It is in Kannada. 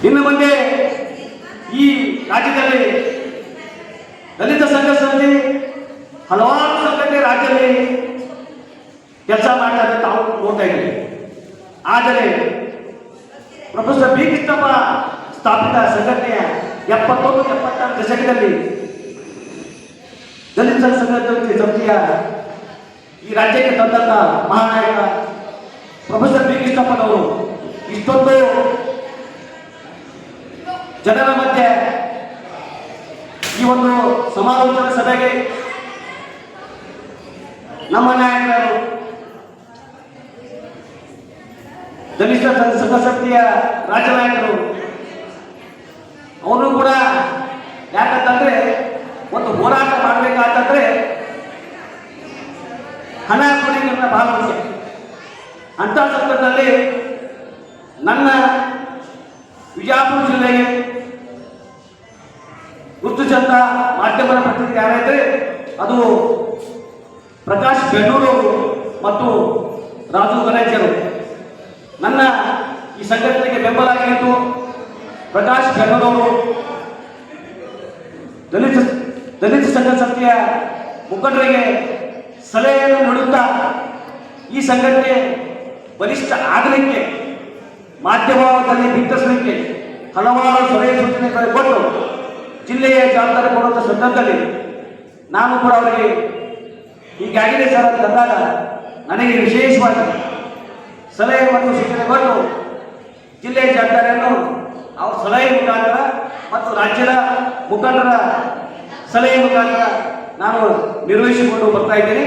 ಇನ್ನು ಮುಂದೆ ಈ ರಾಜ್ಯದಲ್ಲಿ ದಲಿತ ಸಂಘ ಸಮಿತಿ ಹಲವಾರು ಸಂಘಟನೆ ರಾಜ್ಯದಲ್ಲಿ ಕೆಲಸ ಮಾಡ್ತಾ ಇದ್ದಾರೆ, ತಾವು ನೋಡ್ತಾ ಇದ್ದೀವಿ. ಆದರೆ ಪ್ರೊಫೆಸರ್ ಬಿ ಕೃಷ್ಣಪ್ಪ ಸ್ಥಾಪಿತ ಸಂಘಟನೆಯ 71-76 ದಶಕದಲ್ಲಿ ದಲಿತ ಸಂಘ ಸಮಿತಿಯ ಈ ರಾಜ್ಯಕ್ಕೆ ತಂದಂತ ಮಹಾನಾಯಕ ಪ್ರೊಫೆಸರ್ ಬಿ ಕೃಷ್ಣಪ್ಪನವರು ಇಷ್ಟೊಂದು ಜನರ ಮಧ್ಯೆ ಈ ಒಂದು ಸಮಾಲೋಚನಾ ಸಭೆಗೆ ನಮ್ಮ ನಾಯಕರು ದಲಿತ ಸಂಘ ಸಮಿತಿಯ ರಾಜ್ಯ ನಾಯಕರು ಅವರು ಕೂಡ ಯಾಕಂತಂದ್ರೆ ಒಂದು ಹೋರಾಟ ಮಾಡಬೇಕಾದ್ರೆ ಹಣ ಕೊಡುಗೆಗಳನ್ನ ಬಹಳ ಮುಖ್ಯ. ಅಂತ ಸಂದರ್ಭದಲ್ಲಿ ನನ್ನ ವಿಜಯಪುರ ಜಿಲ್ಲೆಗೆ ಗುರುತು ಚಂದ ಮಾಧ್ಯಮದ ಪ್ರತಿನಿಧಿ ಯಾರಾದ್ರೆ ಅದು ಪ್ರಕಾಶ್ ಬೆನ್ನೂರು ಮತ್ತು ರಾಜು ಗಣೇಶರು. ನನ್ನ ಈ ಸಂಘಟನೆಗೆ ಬೆಂಬಲ ನೀಡಿದ್ದು ಪ್ರಕಾಶ್ ಬೆನ್ನೂರವರು ದಲಿತ ಸಂಘ ಸಮಿತಿಯ ಮುಖಂಡರಿಗೆ ಸಲಹೆಯನ್ನು ನೀಡುತ್ತಾ ಈ ಸಂಘಟನೆ ಬಲಿಷ್ಠ ಆಗಲಿಕ್ಕೆ ಮಾಧ್ಯಮದಲ್ಲಿ ಬಿತ್ತರಿಸಲಿಕ್ಕೆ ಹಲವಾರು ಸಲಹೆ ಸೂಚನೆಗಳು ಕೊಟ್ಟು ಜಿಲ್ಲೆಯ ಜವಾಬ್ದಾರಿ ಕೊಡುವಂಥ ಸಂದರ್ಭದಲ್ಲಿ ನಾನು ಕೂಡ ಅವರಿಗೆ ಈಗಾಗಲೇ ಸರ್ ತಂದಾಗ ನನಗೆ ವಿಶೇಷವಾಗಿ ಸಲಹೆ ಮತ್ತು ಸೂಚನೆ ಕೊಟ್ಟು ಜಿಲ್ಲೆಯ ಜವಾಬ್ದಾರಿಯನ್ನು ಅವರ ಸಲಹೆ ಮುಖಾಂತರ ಮತ್ತು ರಾಜ್ಯದ ಮುಖಂಡರ ಸಲಹೆ ಮುಖಾಂತರ ನಾನು ನಿರ್ವಹಿಸಿಕೊಂಡು ಬರ್ತಾ ಇದ್ದೇನೆ.